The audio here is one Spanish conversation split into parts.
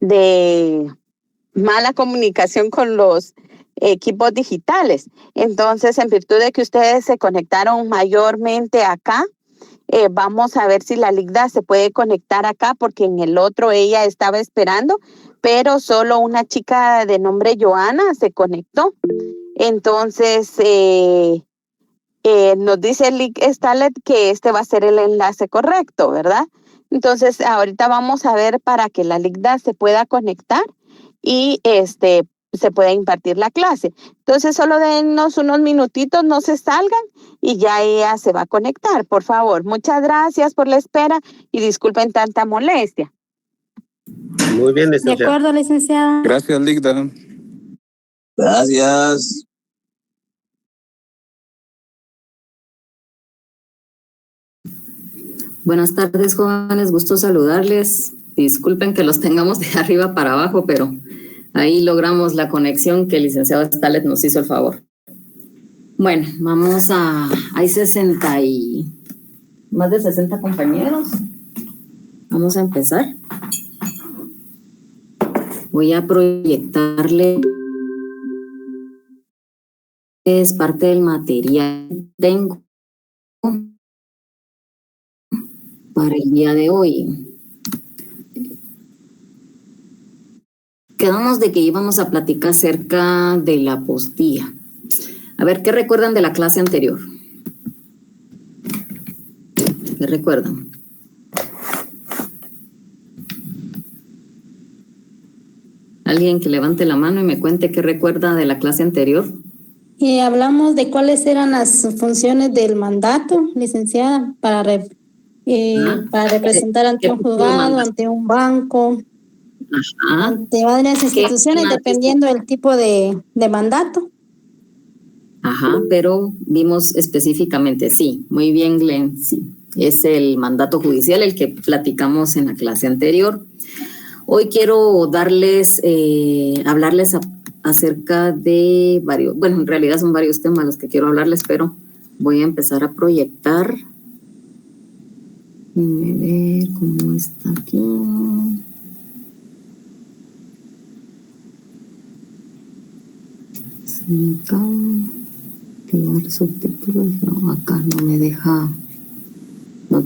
de mala comunicación con los equipos digitales. Entonces, en virtud de que ustedes se conectaron mayormente acá, vamos a ver si la Ligda se puede conectar acá, porque en el otro ella estaba esperando, pero solo una chica de nombre Joana se conectó. Entonces, nos dice Stalet que este va a ser el enlace correcto, ¿verdad? Entonces, ahorita vamos a ver para que la Ligda se pueda conectar y se pueda impartir la clase. Entonces, solo denos unos minutitos, no se salgan y ya ella se va a conectar, por favor. Muchas gracias por la espera y disculpen tanta molestia. Muy bien, licenciada. De acuerdo, licenciada. Gracias, Ligda. Gracias. Buenas tardes, jóvenes. Gusto saludarles. Disculpen que los tengamos de arriba para abajo, pero ahí logramos la conexión que el licenciado Stalet nos hizo el favor. Bueno, hay más de 60 compañeros. Vamos a empezar. Voy a proyectarles parte del material que tengo para el día de hoy. Quedamos de que íbamos a platicar acerca de la apostilla. A ver, ¿qué recuerdan de la clase anterior? ¿Qué recuerdan? Alguien que levante la mano y me cuente qué recuerda de la clase anterior. Hablamos de cuáles eran las funciones del mandato, licenciada, para representar ante un juzgado, ante un banco, ante varias instituciones, dependiendo del tipo de mandato. Ajá, pero vimos específicamente, sí, muy bien, Glenn, sí. Es el mandato judicial el que platicamos en la clase anterior. Hoy quiero hablarles acerca de varios, bueno, en realidad son varios temas los que quiero hablarles, pero voy a empezar a proyectar. Déjenme ver cómo está aquí. Sí, acá. Activar subtítulos. No, acá no me deja. No,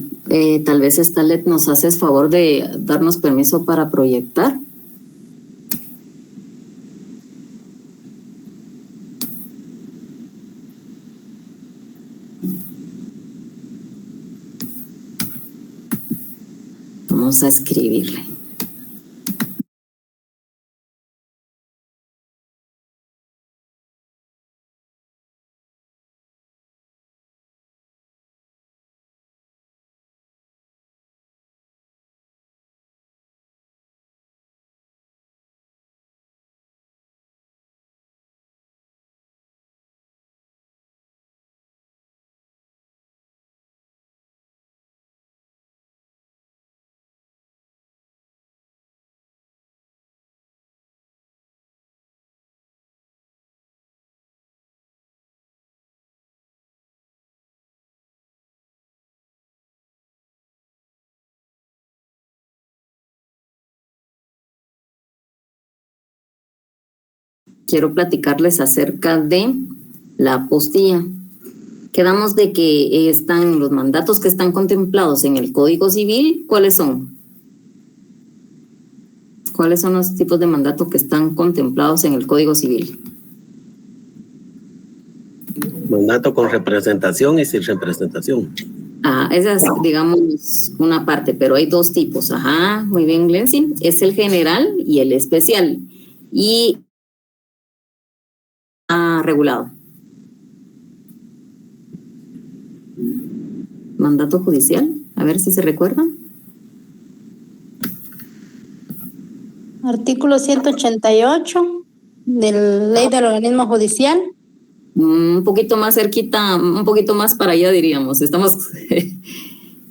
tal vez Stalet nos hace el favor de darnos permiso para proyectar. Vamos a escribirle. Quiero platicarles acerca de la apostilla. Quedamos de que están los mandatos que están contemplados en el Código Civil. ¿Cuáles son? ¿Cuáles son los tipos de mandatos que están contemplados en el Código Civil? Mandato con representación y sin representación. Esa es, digamos, una parte, pero hay dos tipos. Ajá, muy bien, Glency. Es el general y el especial. Y regulado. Mandato judicial, a ver si se recuerdan. Artículo 188 de la Ley del Organismo Judicial. Un poquito más cerquita, un poquito más para allá diríamos. Estamos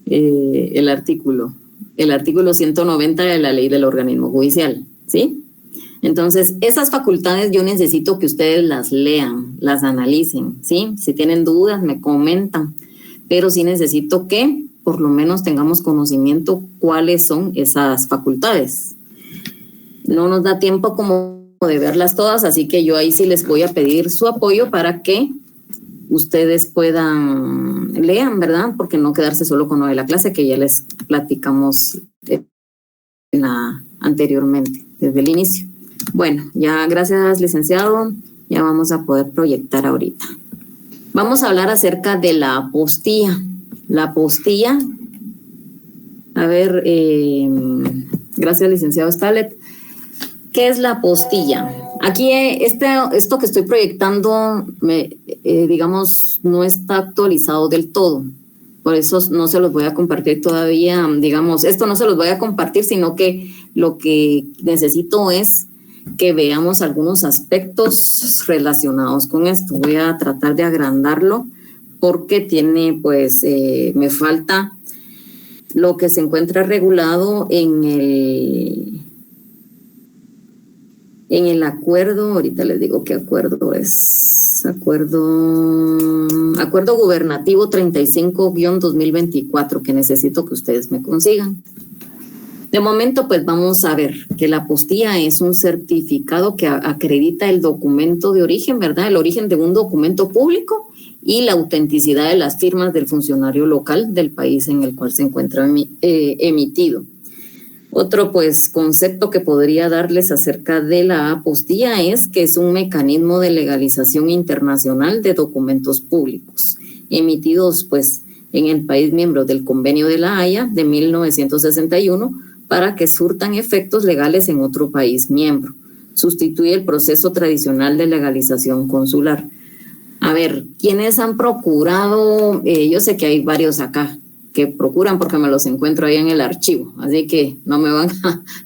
el artículo 190 de la Ley del Organismo Judicial, ¿sí? Entonces, esas facultades yo necesito que ustedes las lean, las analicen, ¿sí? Si tienen dudas, me comentan, pero sí necesito que por lo menos tengamos conocimiento cuáles son esas facultades. no nos da tiempo como de verlas todas, así que yo ahí sí les voy a pedir su apoyo para que ustedes puedan lean, ¿verdad? Porque no quedarse solo con lo de la clase que ya les platicamos anteriormente, desde el inicio. Bueno, ya gracias, licenciado, ya vamos a poder proyectar ahorita. Vamos a hablar acerca de la apostilla. La apostilla, a ver, gracias, licenciado Stalet. ¿Qué es la apostilla? Aquí esto que estoy proyectando, digamos, no está actualizado del todo. Por eso no se los voy a compartir todavía, digamos, esto no se los voy a compartir, sino que lo que necesito es que veamos algunos aspectos relacionados con esto. Voy a tratar de agrandarlo porque tiene, pues, me falta lo que se encuentra regulado en el acuerdo. Ahorita les digo qué acuerdo es. Acuerdo gubernativo 35-2024, que necesito que ustedes me consigan. De momento, pues vamos a ver que la apostilla es un certificado que acredita el documento de origen, ¿verdad? El origen de un documento público y la autenticidad de las firmas del funcionario local del país en el cual se encuentra emitido. Otro, pues, concepto que podría darles acerca de la apostilla es que es un mecanismo de legalización internacional de documentos públicos emitidos, pues, en el país miembro del Convenio de la Haya de 1961 para que surtan efectos legales en otro país miembro. Sustituye el proceso tradicional de legalización consular. A ver, ¿quiénes han procurado? Yo sé que hay varios acá que procuran porque me los encuentro ahí en el archivo, así que no me van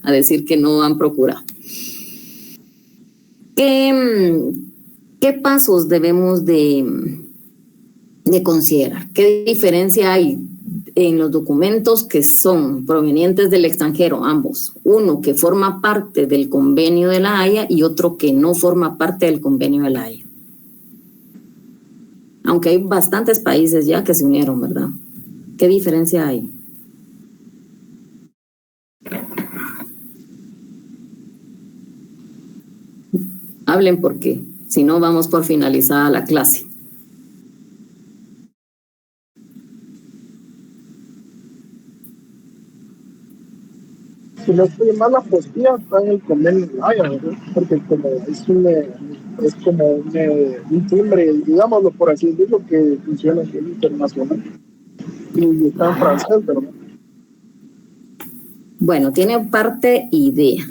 a decir que no han procurado. ¿Qué pasos debemos de considerar? ¿Qué diferencia hay en los documentos que son provenientes del extranjero, ambos? Uno que forma parte del Convenio de la Haya y otro que no forma parte del Convenio de la Haya. Aunque hay bastantes países ya que se unieron, ¿verdad? ¿Qué diferencia hay? Hablen porque si no vamos por finalizada la clase. Si no estoy mal, la apostilla está en el convenio de la Haya, ¿verdad? Porque como es como un timbre, digámoslo por así decirlo, que funciona a nivel internacional. Y está en francés, ¿verdad? Bueno, tiene parte idea.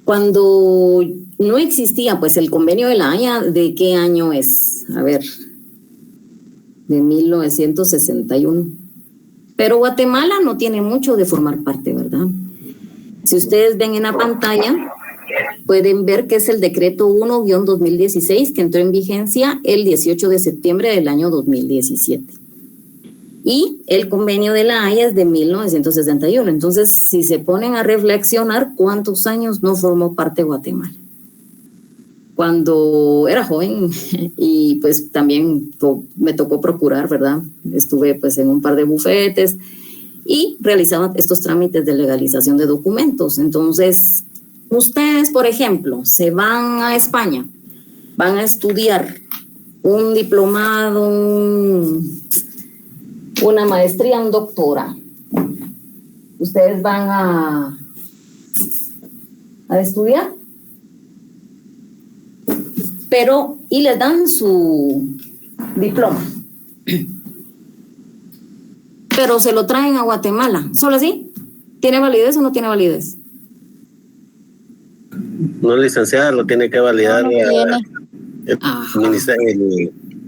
Cuando no existía, pues, el Convenio de la Haya, ¿de qué año es? A ver, de 1961. Pero Guatemala no tiene mucho de formar parte, ¿verdad? Si ustedes ven en la pantalla, pueden ver que es el decreto 1-2016 que entró en vigencia el 18 de septiembre del año 2017. Y el Convenio de la Haya es de 1961. Entonces, si se ponen a reflexionar, ¿cuántos años no formó parte Guatemala? Cuando era joven y pues también me tocó procurar, ¿verdad? Estuve pues en un par de bufetes y realizaba estos trámites de legalización de documentos. Entonces, ustedes, por ejemplo, se van a España, van a estudiar un diplomado, una maestría, un doctorado. Ustedes van a estudiar, pero y les dan su diploma, pero se lo traen a Guatemala. ¿Solo así? ¿Tiene validez o no tiene validez? No, licenciada, lo tiene que validar el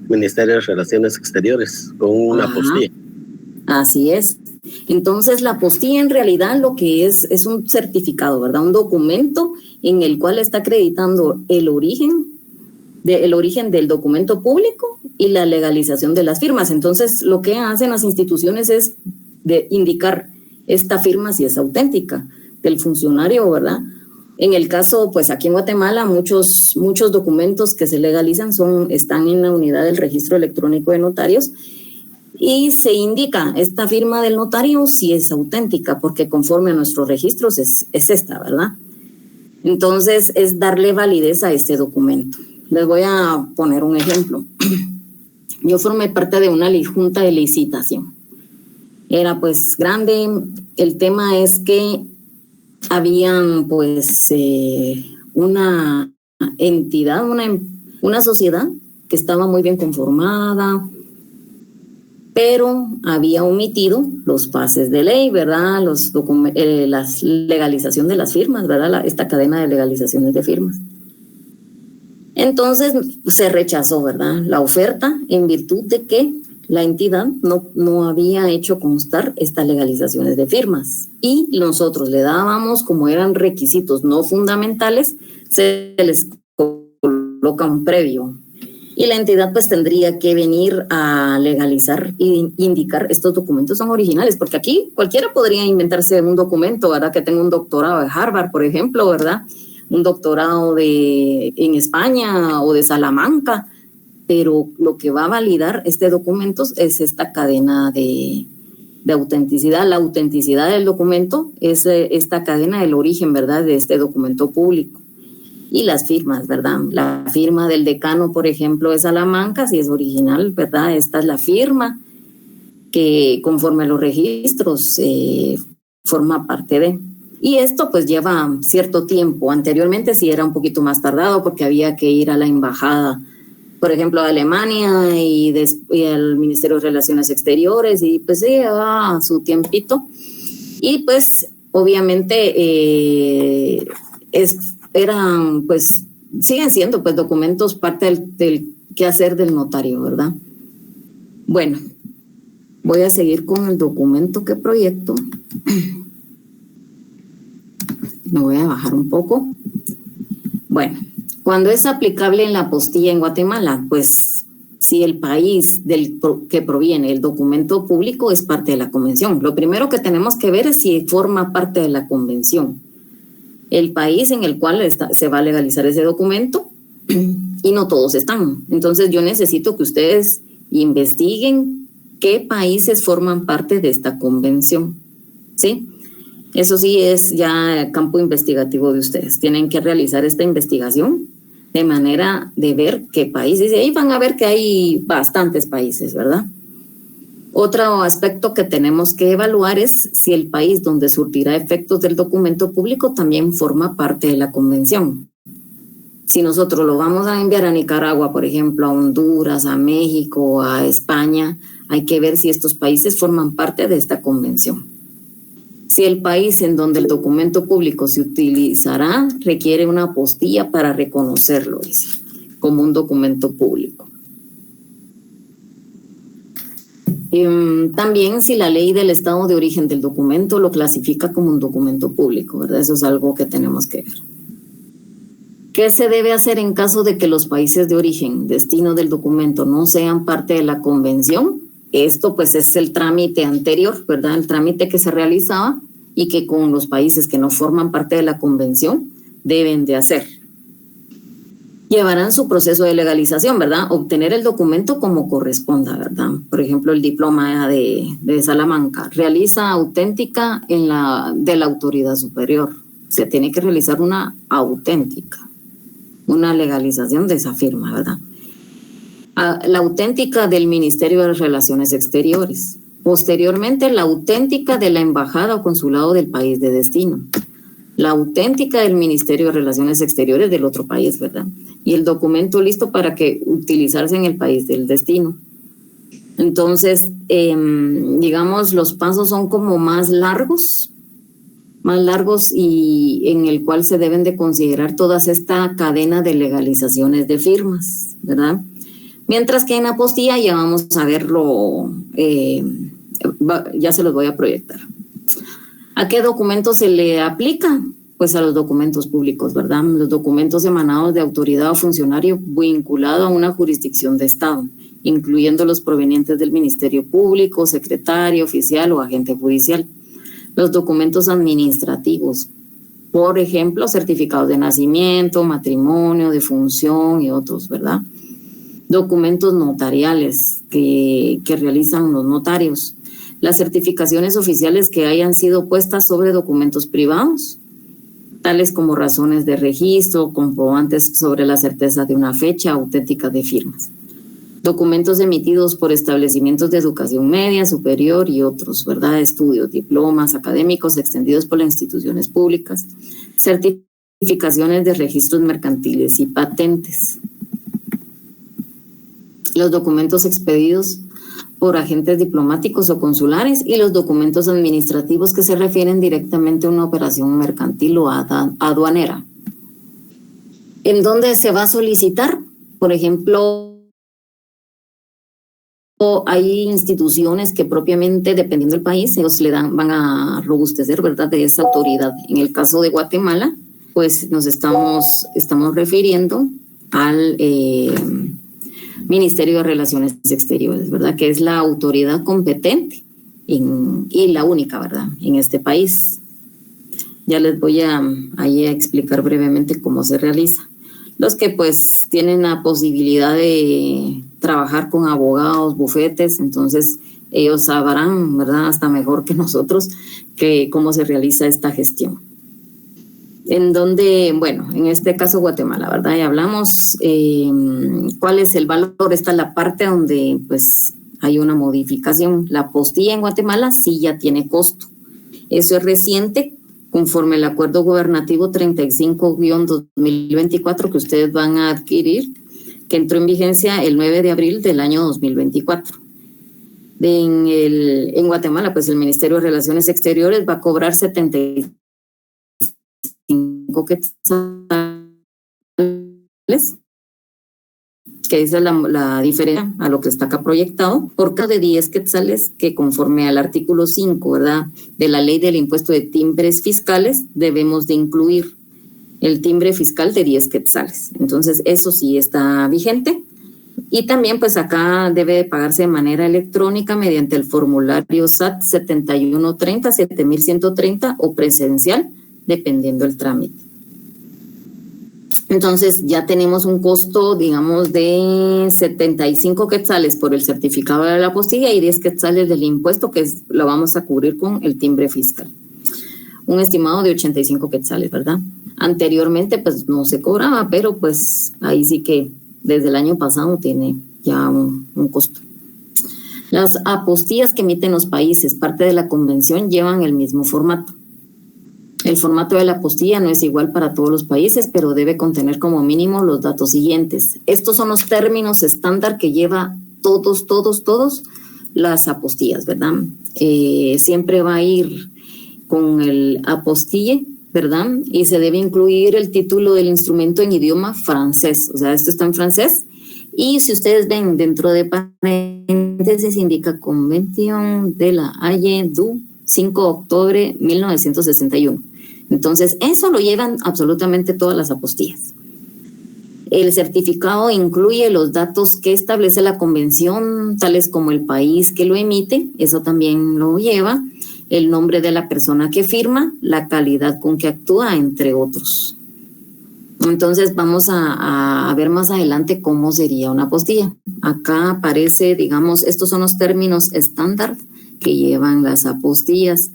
Ministerio de Relaciones Exteriores con una apostilla. Así es. Entonces, la apostilla en realidad lo que es un certificado, ¿verdad? Un documento en el cual está acreditando el origen del documento público y la legalización de las firmas. Entonces, lo que hacen las instituciones es de indicar esta firma si es auténtica del funcionario, ¿verdad? En el caso, pues aquí en Guatemala, muchos documentos que se legalizan están en la unidad del registro electrónico de notarios y se indica esta firma del notario si es auténtica, porque conforme a nuestros registros es esta, ¿verdad? Entonces es darle validez a este documento. Les voy a poner un ejemplo. Yo formé parte de una junta de licitación. Era pues grande. El tema es que habían pues una entidad, una sociedad que estaba muy bien conformada, pero había omitido los pases de ley, ¿verdad? La legalización de las firmas, ¿verdad? Esta cadena de legalizaciones de firmas. Entonces se rechazó, ¿verdad?, la oferta en virtud de que la entidad no había hecho constar estas legalizaciones de firmas. Y nosotros le dábamos, como eran requisitos no fundamentales, se les coloca un previo. Y la entidad pues tendría que venir a legalizar e indicar estos documentos son originales, porque aquí cualquiera podría inventarse un documento, ¿verdad? Que tenga un doctorado de Harvard, por ejemplo, ¿verdad? Un doctorado en España o de Salamanca, pero lo que va a validar este documento es esta cadena de autenticidad. La autenticidad del documento es esta cadena del origen, ¿verdad?, de este documento público. Y las firmas, ¿verdad? La firma del decano, por ejemplo, de Salamanca, si es original, ¿verdad? Esta es la firma que conforme a los registros forma parte de. Y esto pues lleva cierto tiempo. Anteriormente sí era un poquito más tardado porque había que ir a la embajada, por ejemplo, a Alemania y al Ministerio de Relaciones Exteriores, y pues sí, llevaba su tiempito. Y pues obviamente eran pues, siguen siendo pues documentos parte del quehacer del notario, ¿verdad? Bueno, voy a seguir con el documento que proyecto. Me voy a bajar un poco. Bueno, cuando es aplicable en la apostilla en Guatemala, pues si el país del que proviene el documento público es parte de la convención. Lo primero que tenemos que ver es si forma parte de la convención. El país en el cual se va a legalizar ese documento, y no todos están. Entonces yo necesito que ustedes investiguen qué países forman parte de esta convención, ¿sí? Eso sí es ya campo investigativo de ustedes. Tienen que realizar esta investigación de manera de ver qué países, y ahí van a ver que hay bastantes países, ¿verdad? Otro aspecto que tenemos que evaluar es si el país donde surtirá efectos del documento público también forma parte de la convención. Si nosotros lo vamos a enviar a Nicaragua, por ejemplo, a Honduras, a México, a España, hay que ver si estos países forman parte de esta convención. Si el país en donde el documento público se utilizará requiere una apostilla para reconocerlo como un documento público. También si la ley del estado de origen del documento lo clasifica como un documento público, ¿verdad? Eso es algo que tenemos que ver. ¿Qué se debe hacer en caso de que los países de origen, destino del documento, no sean parte de la convención? Esto pues es el trámite anterior, ¿verdad? El trámite que se realizaba y que con los países que no forman parte de la convención deben de hacer. Llevarán su proceso de legalización, ¿verdad? Obtener el documento como corresponda, ¿verdad? Por ejemplo, el diploma de Salamanca realiza auténtica de la autoridad superior. Se tiene que realizar una auténtica, una legalización de esa firma, ¿verdad? La auténtica del Ministerio de Relaciones Exteriores. Posteriormente, la auténtica de la embajada o consulado del país de destino. La auténtica del Ministerio de Relaciones Exteriores del otro país, ¿verdad? Y el documento listo para que utilizarse en el país del destino. Entonces, digamos, los pasos son como más largos y en el cual se deben de considerar toda esta cadena de legalizaciones de firmas, ¿verdad? Mientras que en apostilla ya vamos a verlo, ya se los voy a proyectar. ¿A qué documento se le aplica? Pues a los documentos públicos, ¿verdad? Los documentos emanados de autoridad o funcionario vinculado a una jurisdicción de Estado, incluyendo los provenientes del Ministerio Público, secretario, oficial o agente judicial. Los documentos administrativos, por ejemplo, certificados de nacimiento, matrimonio, defunción y otros, ¿verdad? documentos notariales que realizan los notarios, las certificaciones oficiales que hayan sido puestas sobre documentos privados, tales como razones de registro, comprobantes sobre la certeza de una fecha, auténticas de firmas, documentos emitidos por establecimientos de educación media, superior y otros, ¿verdad? Estudios, diplomas académicos extendidos por las instituciones públicas, certificaciones de registros mercantiles y patentes, los documentos expedidos por agentes diplomáticos o consulares y los documentos administrativos que se refieren directamente a una operación mercantil o aduanera. ¿En dónde se va a solicitar? Por ejemplo, hay instituciones que propiamente, dependiendo del país, ellos van a robustecer, ¿verdad?, de esa autoridad. En el caso de Guatemala, pues nos estamos refiriendo al Ministerio de Relaciones Exteriores, ¿verdad?, que es la autoridad competente y la única, ¿verdad?, en este país. Ya les voy a explicar brevemente cómo se realiza. Los que pues tienen la posibilidad de trabajar con abogados, bufetes, entonces ellos sabrán, ¿verdad?, hasta mejor que nosotros, cómo se realiza esta gestión. En donde, bueno, en este caso Guatemala, ¿verdad? Y hablamos cuál es el valor. Esta es la parte donde pues hay una modificación. La apostilla en Guatemala sí ya tiene costo. Eso es reciente, conforme el acuerdo gubernativo 35-2024 que ustedes van a adquirir, que entró en vigencia el 9 de abril del año 2024. En Guatemala, pues el Ministerio de Relaciones Exteriores va a cobrar 75 quetzales, que esa es la diferencia a lo que está acá proyectado, por cada de 10 quetzales que conforme al artículo 5, ¿verdad?, de la ley del impuesto de timbres fiscales, debemos de incluir el timbre fiscal de 10 quetzales. Entonces, eso sí está vigente. Y también, pues acá debe de pagarse de manera electrónica mediante el formulario SAT 7130, 7130 o presencial, dependiendo del trámite. Entonces ya tenemos un costo, digamos, de 75 quetzales por el certificado de la apostilla y 10 quetzales del impuesto, que lo vamos a cubrir con el timbre fiscal. Un estimado de 85 quetzales, ¿verdad? Anteriormente pues no se cobraba, pero pues ahí sí que desde el año pasado tiene ya un costo. Las apostillas que emiten los países, parte de la convención, llevan el mismo formato. El formato de la apostilla no es igual para todos los países, pero debe contener como mínimo los datos siguientes. Estos son los términos estándar que lleva todos las apostillas, ¿verdad? Siempre va a ir con el apostille, ¿verdad? Y se debe incluir el título del instrumento en idioma francés. O sea, esto está en francés. Y si ustedes ven dentro de paréntesis, indica Convención de la Haye du 5 de octubre 1961. Entonces, eso lo llevan absolutamente todas las apostillas. El certificado incluye los datos que establece la convención, tales como el país que lo emite, eso también lo lleva, el nombre de la persona que firma, la calidad con que actúa, entre otros. Entonces, vamos a ver más adelante cómo sería una apostilla. Acá aparece, digamos, estos son los términos estándar que llevan las apostillas,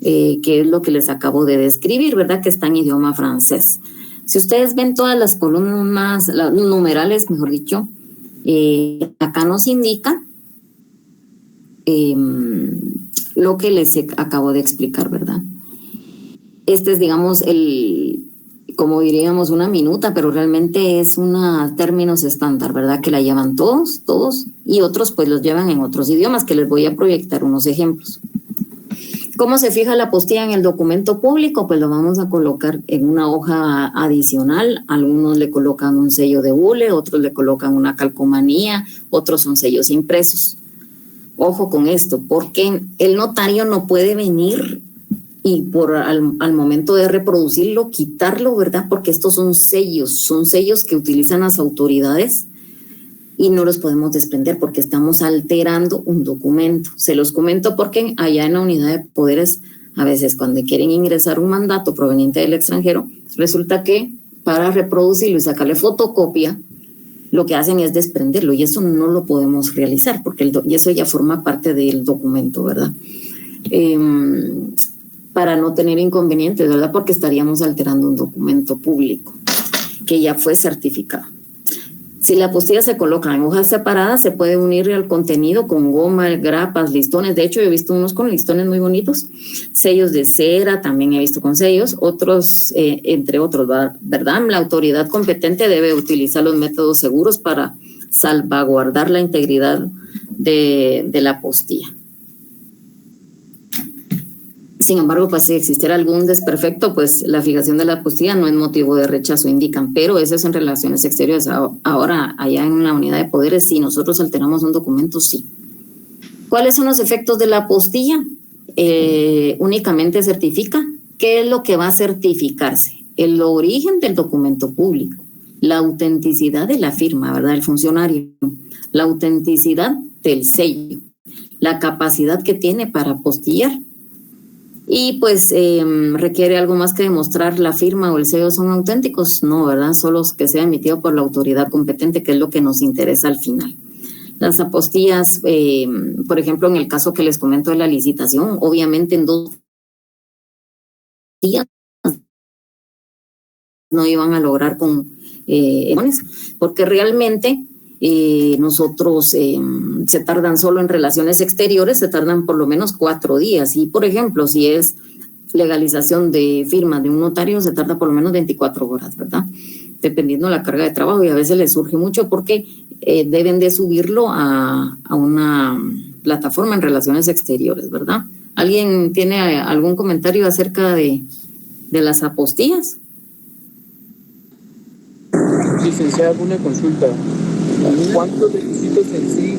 que es lo que les acabo de describir, ¿verdad? Que está en idioma francés. Si ustedes ven todas las columnas, los numerales, mejor dicho, acá nos indica lo que les acabo de explicar, ¿verdad? Este es, digamos, como diríamos, una minuta, pero realmente es una términos estándar, ¿verdad? Que la llevan todos, y otros pues los llevan en otros idiomas, que les voy a proyectar unos ejemplos. ¿Cómo se fija la apostilla en el documento público? Pues lo vamos a colocar en una hoja adicional. Algunos le colocan un sello de hule, otros le colocan una calcomanía, otros son sellos impresos. Ojo con esto, porque el notario no puede venir y al momento de reproducirlo, quitarlo, ¿verdad? Porque estos son sellos que utilizan las autoridades y no los podemos desprender porque estamos alterando un documento. Se los comento porque allá en la unidad de poderes, a veces cuando quieren ingresar un mandato proveniente del extranjero, resulta que para reproducirlo y sacarle fotocopia, lo que hacen es desprenderlo y eso no lo podemos realizar porque y eso ya forma parte del documento, ¿verdad? Para no tener inconvenientes, ¿verdad? Porque estaríamos alterando un documento público que ya fue certificado. Si la apostilla se coloca en hojas separadas, se puede unir al contenido con goma, grapas, listones. De hecho, yo he visto unos con listones muy bonitos, sellos de cera, también he visto con sellos, otros, entre otros, ¿verdad? La autoridad competente debe utilizar los métodos seguros para salvaguardar la integridad de la apostilla. Sin embargo, pues si existiera algún desperfecto, pues la fijación de la apostilla no es motivo de rechazo, indican, pero eso es en relaciones exteriores. Ahora, allá en la unidad de poderes, si nosotros alteramos un documento, sí. ¿Cuáles son los efectos de la apostilla? Únicamente certifica. ¿Qué es lo que va a certificarse? El origen del documento público, la autenticidad de la firma, ¿verdad? El funcionario, la autenticidad del sello, la capacidad que tiene para apostillar. Y pues requiere algo más que demostrar la firma o el sello son auténticos, no, ¿verdad? Solo que sea emitido por la autoridad competente, que es lo que nos interesa al final. Las apostillas, por ejemplo, en el caso que les comento de la licitación, obviamente en 2 días no iban a lograr con porque realmente nosotros se tardan solo en relaciones exteriores, se tardan por lo menos 4 días. Y, por ejemplo, si es legalización de firma de un notario, se tarda por lo menos 24 horas, ¿verdad? Dependiendo de la carga de trabajo, y a veces les surge mucho porque deben de subirlo a una plataforma en relaciones exteriores, ¿verdad? ¿Alguien tiene algún comentario acerca de las apostillas? Licenciada, una consulta. ¿Cuántos requisitos en sí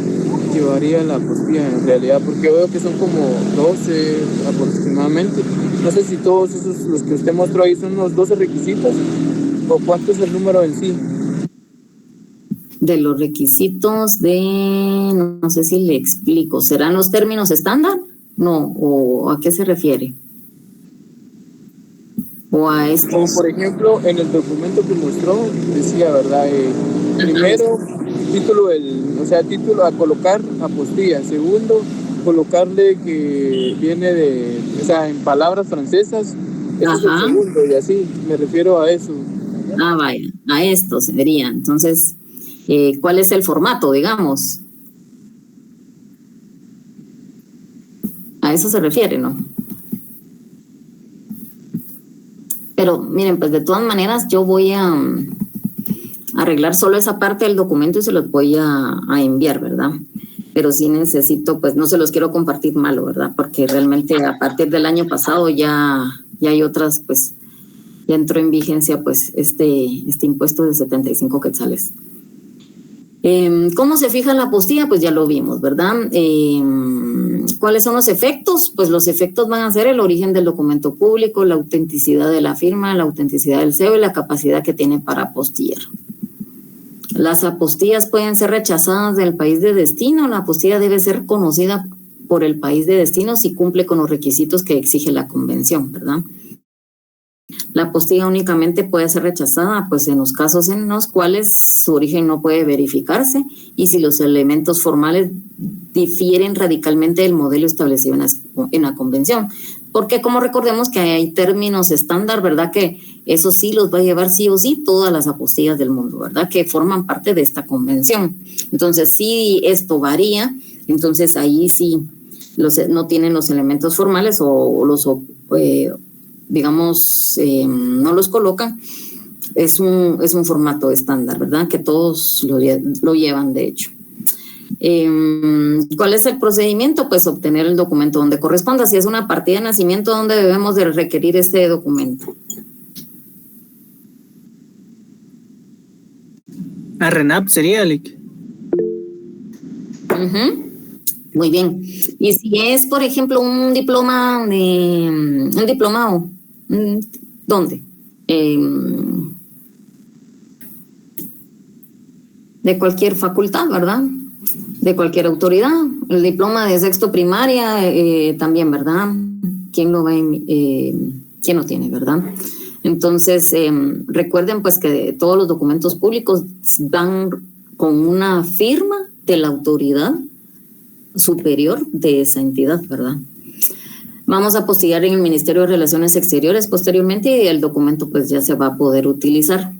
llevaría la apostilla en realidad? Porque veo que son como 12 aproximadamente. No sé si todos esos, los que usted mostró ahí, son los 12 requisitos o cuánto es el número en sí. De los requisitos no sé si le explico, ¿serán los términos estándar? No, ¿o a qué se refiere? ¿O a estos? Como por ejemplo, en el documento que mostró, decía, ¿verdad? Primero, título a colocar apostilla. Segundo, colocarle que viene en palabras francesas. Ese es el segundo, y así, me refiero a eso. Vaya, a esto sería. Entonces, ¿cuál es el formato, digamos? A eso se refiere, ¿no? Pero miren, pues de todas maneras yo voy a arreglar solo esa parte del documento y se los voy a enviar, ¿verdad? Pero sí necesito, pues no se los quiero compartir malo, ¿verdad? Porque realmente a partir del año pasado ya hay otras, pues ya entró en vigencia pues este impuesto de 75 quetzales. ¿Cómo se fija la apostilla? Pues ya lo vimos, ¿verdad? ¿Cuáles son los efectos? Pues los efectos van a ser el origen del documento público, la autenticidad de la firma, la autenticidad del sello y la capacidad que tiene para apostillar. Las apostillas pueden ser rechazadas del país de destino. La apostilla debe ser conocida por el país de destino si cumple con los requisitos que exige la convención, ¿verdad? La apostilla únicamente puede ser rechazada pues en los casos en los cuales su origen no puede verificarse y si los elementos formales difieren radicalmente del modelo establecido en la convención. Porque como recordemos que hay términos estándar, ¿verdad? Que eso sí los va a llevar sí o sí todas las apostillas del mundo, ¿verdad? Que forman parte de esta convención. Entonces, si esto varía, entonces ahí sí no tienen los elementos formales o los digamos, no los colocan, es un formato estándar, ¿verdad? Que todos lo llevan, de hecho. ¿Cuál es el procedimiento? Pues obtener el documento donde corresponda. Si es una partida de nacimiento, ¿dónde debemos de requerir este documento? A RENAP sería, Lic. Muy bien. Y si es, por ejemplo, un diplomado, ¿dónde? De cualquier facultad, ¿verdad? De cualquier autoridad. El diploma de sexto primaria también, ¿verdad? ¿Quién lo tiene, verdad? Entonces, recuerden pues que todos los documentos públicos van con una firma de la autoridad superior de esa entidad, ¿verdad? Vamos a apostillar en el Ministerio de Relaciones Exteriores posteriormente y el documento pues ya se va a poder utilizar.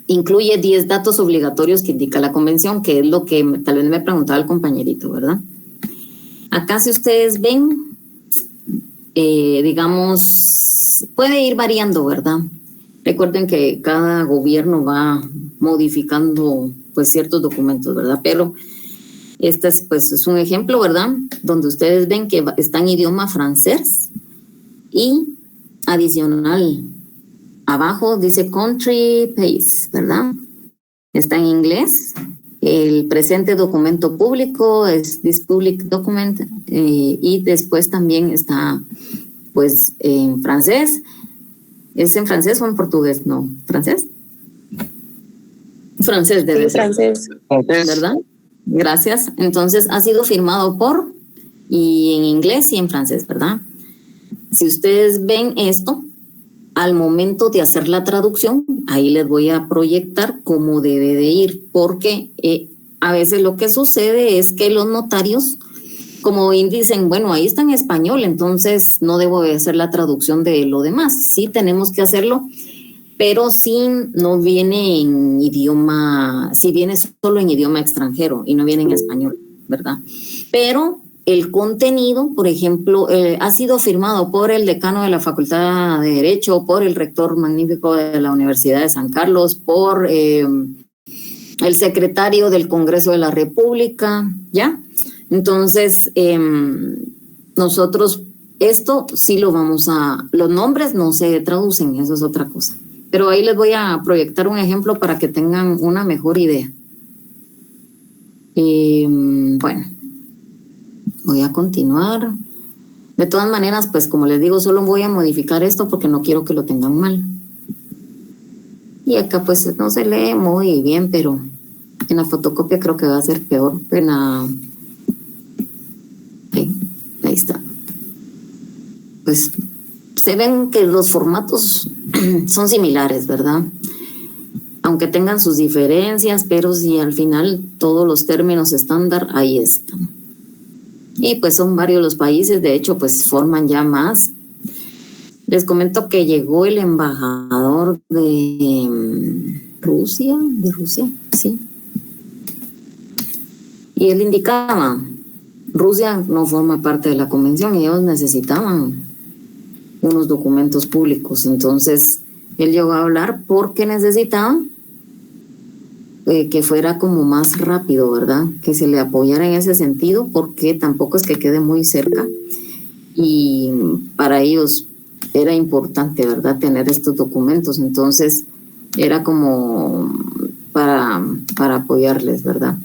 Incluye 10 datos obligatorios que indica la convención, que es lo que tal vez me preguntaba el compañerito, ¿verdad? Acá si ustedes ven, digamos, puede ir variando, ¿verdad? Recuerden que cada gobierno va modificando pues ciertos documentos, ¿verdad? Pero este es, pues, es un ejemplo, ¿verdad? Donde ustedes ven que está en idioma francés y adicional abajo dice country país, ¿verdad? Está en inglés. El presente documento público es this public document y después también está pues en francés. ¿Es en francés o en portugués? No, ¿francés? Francés debe ser. Francés. ¿Verdad? Gracias. Entonces ha sido firmado por y en inglés y en francés, ¿verdad? Si ustedes ven esto, al momento de hacer la traducción, ahí les voy a proyectar cómo debe de ir, porque a veces lo que sucede es que los notarios, como dicen, bueno, ahí está en español, entonces no debo de hacer la traducción de lo demás. Sí, tenemos que hacerlo, pero si no viene en idioma, si viene solo en idioma extranjero y no viene en español, ¿verdad? Pero el contenido, por ejemplo, ha sido firmado por el decano de la Facultad de Derecho, por el rector magnífico de la Universidad de San Carlos, por el secretario del Congreso de la República, ¿ya? Entonces, nosotros esto sí lo vamos a, los nombres no se traducen, eso es otra cosa. Pero ahí les voy a proyectar un ejemplo para que tengan una mejor idea. Bueno, voy a continuar. De todas maneras, pues como les digo, solo voy a modificar esto porque no quiero que lo tengan mal. Y acá pues no se lee muy bien, pero en la fotocopia creo que va a ser peor. Ahí está. Pues se ven que los formatos son similares, ¿verdad? Aunque tengan sus diferencias, pero si al final todos los términos estándar, ahí están. Y pues son varios los países, de hecho, pues forman ya más. Les comento que llegó el embajador de Rusia, sí. Y él indicaba, Rusia no forma parte de la convención y ellos necesitaban unos documentos públicos. Entonces, él llegó a hablar porque necesitaban que fuera como más rápido, ¿verdad? Que se le apoyara en ese sentido, porque tampoco es que quede muy cerca y para ellos era importante, ¿verdad? Tener estos documentos. Entonces, era como para apoyarles, ¿verdad?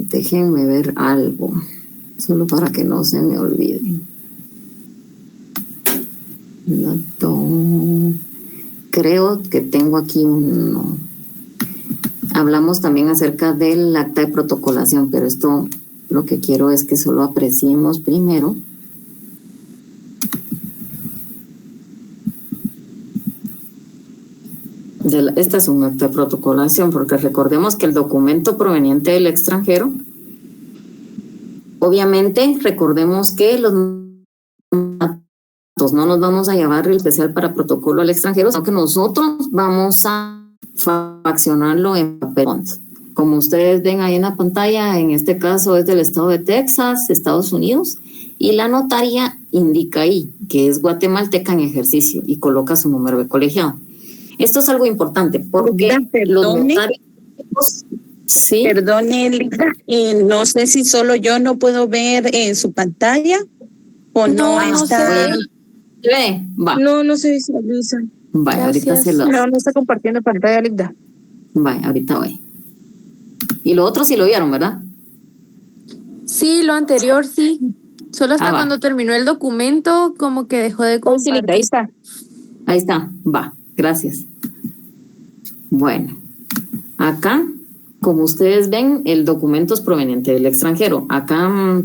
Déjenme ver algo, solo para que no se me olvide. Creo que tengo aquí uno. Hablamos también acerca del acta de protocolación, pero esto lo que quiero es que solo apreciemos primero. Esta es un acta de protocolación, porque recordemos que el documento proveniente del extranjero, obviamente recordemos que los no nos vamos a llevar el especial para protocolo al extranjero, sino que nosotros vamos a faccionarlo en papel. Como ustedes ven ahí en la pantalla, en este caso es del estado de Texas, Estados Unidos, y la notaria indica ahí que es guatemalteca en ejercicio y coloca su número de colegiado. Esto es algo importante porque los notarios... Sí. Perdone, Elida, no sé si solo yo no puedo ver en su pantalla o no está... Va. No se visualiza. Vaya, ahorita se lo... No está compartiendo pantalla, Linda. Vaya, ahorita voy. Y lo otro sí lo vieron, ¿verdad? Sí, lo anterior sí. Solo hasta cuando terminó el documento, como que dejó de compartir. Ahí está. Ahí está, va, gracias. Bueno, acá, como ustedes ven, el documento es proveniente del extranjero. Acá,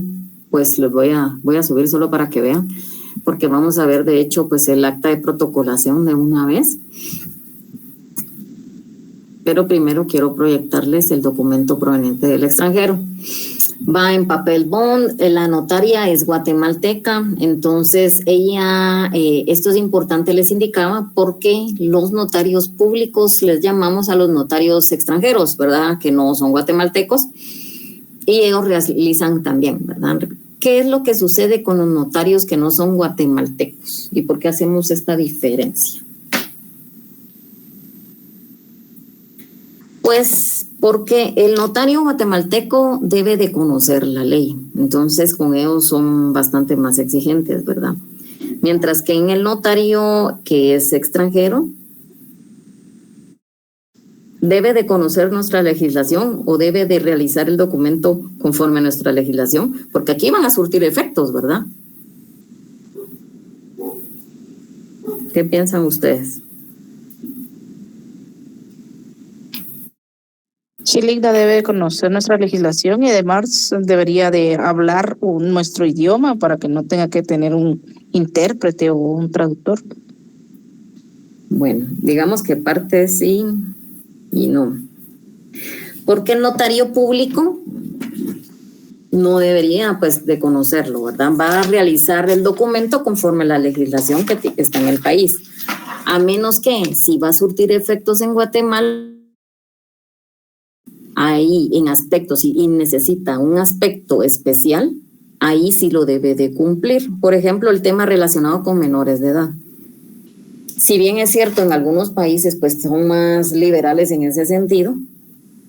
pues les voy a subir solo para que vean, porque vamos a ver, de hecho, pues el acta de protocolación de una vez. pero primero quiero proyectarles el documento proveniente del extranjero. Va en papel bond, la notaria es guatemalteca, entonces ella, esto es importante, les indicaba, porque los notarios públicos les llamamos a los notarios extranjeros, ¿verdad? Que no son guatemaltecos, y ellos realizan también, ¿verdad? ¿Qué es lo que sucede con los notarios que no son guatemaltecos? ¿Y por qué hacemos esta diferencia? Pues porque el notario guatemalteco debe de conocer la ley, entonces con ellos son bastante más exigentes, ¿verdad? Mientras que en el notario que es extranjero, debe de conocer nuestra legislación o debe de realizar el documento conforme a nuestra legislación, porque aquí van a surtir efectos, ¿verdad? ¿Qué piensan ustedes? Sí, Ligda debe conocer nuestra legislación y además debería de hablar nuestro idioma para que no tenga que tener un intérprete o un traductor. Bueno, digamos que parte sí y no. Porque el notario público no debería pues de conocerlo, ¿verdad? Va a realizar el documento conforme a la legislación que está en el país. A menos que si va a surtir efectos en Guatemala, ahí en aspectos y necesita un aspecto especial, ahí sí lo debe de cumplir. Por ejemplo, el tema relacionado con menores de edad. Si bien es cierto, en algunos países pues son más liberales en ese sentido,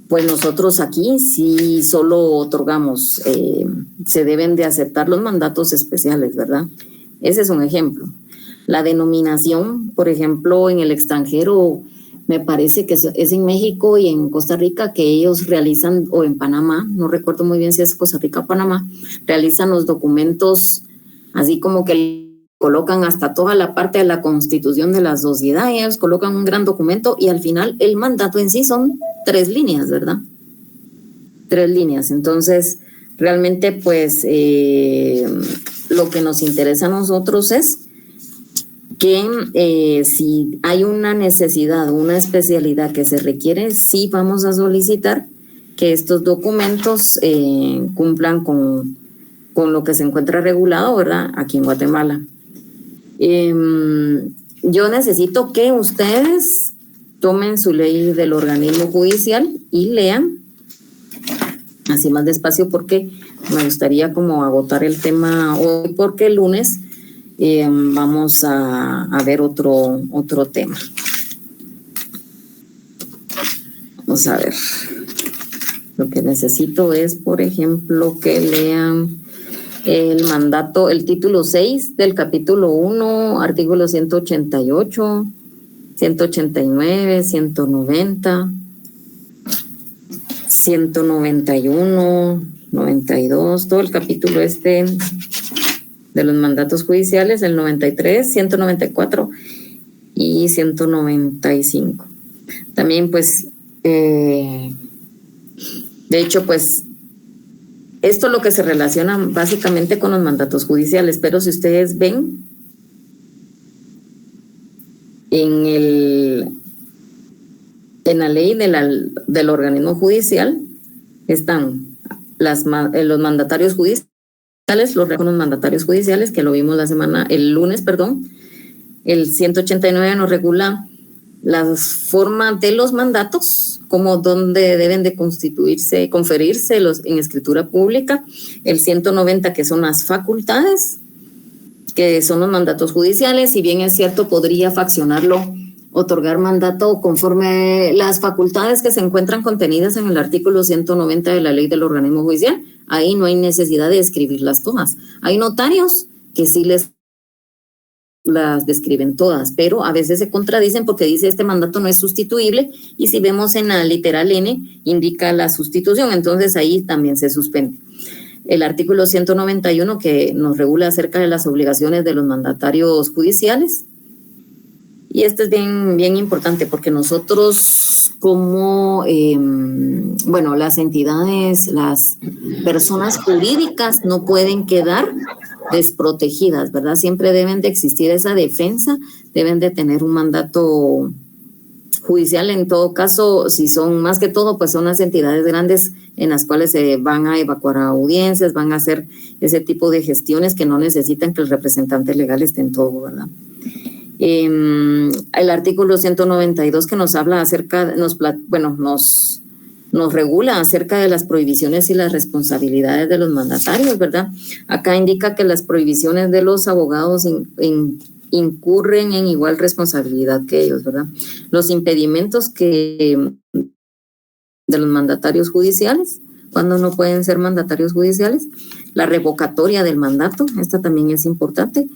pues nosotros aquí sí solo otorgamos, se deben de aceptar los mandatos especiales, ¿verdad? Ese es un ejemplo. La denominación, por ejemplo, en el extranjero, me parece que es en México y en Costa Rica que ellos realizan, o en Panamá, no recuerdo muy bien si es Costa Rica o Panamá, realizan los documentos así como que colocan hasta toda la parte de la constitución de la sociedad, y ellos colocan un gran documento y al final el mandato en sí son 3 líneas, ¿verdad? 3 líneas. Entonces, realmente pues lo que nos interesa a nosotros es que si hay una necesidad, una especialidad que se requiere, sí vamos a solicitar que estos documentos cumplan con lo que se encuentra regulado, ¿verdad? Aquí en Guatemala. Yo necesito que ustedes tomen su ley del organismo judicial y lean así más despacio, porque me gustaría como agotar el tema hoy, porque el lunes vamos a ver otro tema. Vamos a ver. Lo que necesito es, por ejemplo, que lean el mandato, el título 6 del capítulo 1, artículo 188, 189, 190, 191, 92, todo el capítulo de los mandatos judiciales, el 93, 194 y 195. También, pues, de hecho, pues, esto es lo que se relaciona básicamente con los mandatos judiciales, pero si ustedes ven en la ley del organismo judicial están los mandatarios judiciales, los mandatarios judiciales, que lo vimos el lunes, el 189 nos regula las formas de los mandatos, como dónde deben de conferirse en escritura pública, el 190 que son las facultades, que son los mandatos judiciales. Si bien es cierto, podría faccionarlo, otorgar mandato conforme las facultades que se encuentran contenidas en el artículo 190 de la ley del organismo judicial. Ahí no hay necesidad de escribirlas todas. Hay notarios que sí las describen todas, pero a veces se contradicen porque dice este mandato no es sustituible, y si vemos en la literal N indica la sustitución, entonces ahí también se suspende. El artículo 191 que nos regula acerca de las obligaciones de los mandatarios judiciales, y esto es bien importante porque nosotros como, las entidades, las personas jurídicas no pueden quedar desprotegidas, ¿verdad? Siempre deben de existir esa defensa, deben de tener un mandato judicial, en todo caso, si son más que todo, pues son las entidades grandes en las cuales se van a evacuar a audiencias, van a hacer ese tipo de gestiones que no necesitan que el representante legal esté en todo, ¿verdad? El artículo 192 que nos habla acerca, nos regula acerca de las prohibiciones y las responsabilidades de los mandatarios, ¿verdad? Acá indica que las prohibiciones de los abogados incurren en igual responsabilidad que ellos, ¿verdad? Los impedimentos de los mandatarios judiciales, cuando no pueden ser mandatarios judiciales, la revocatoria del mandato, esta también es importante,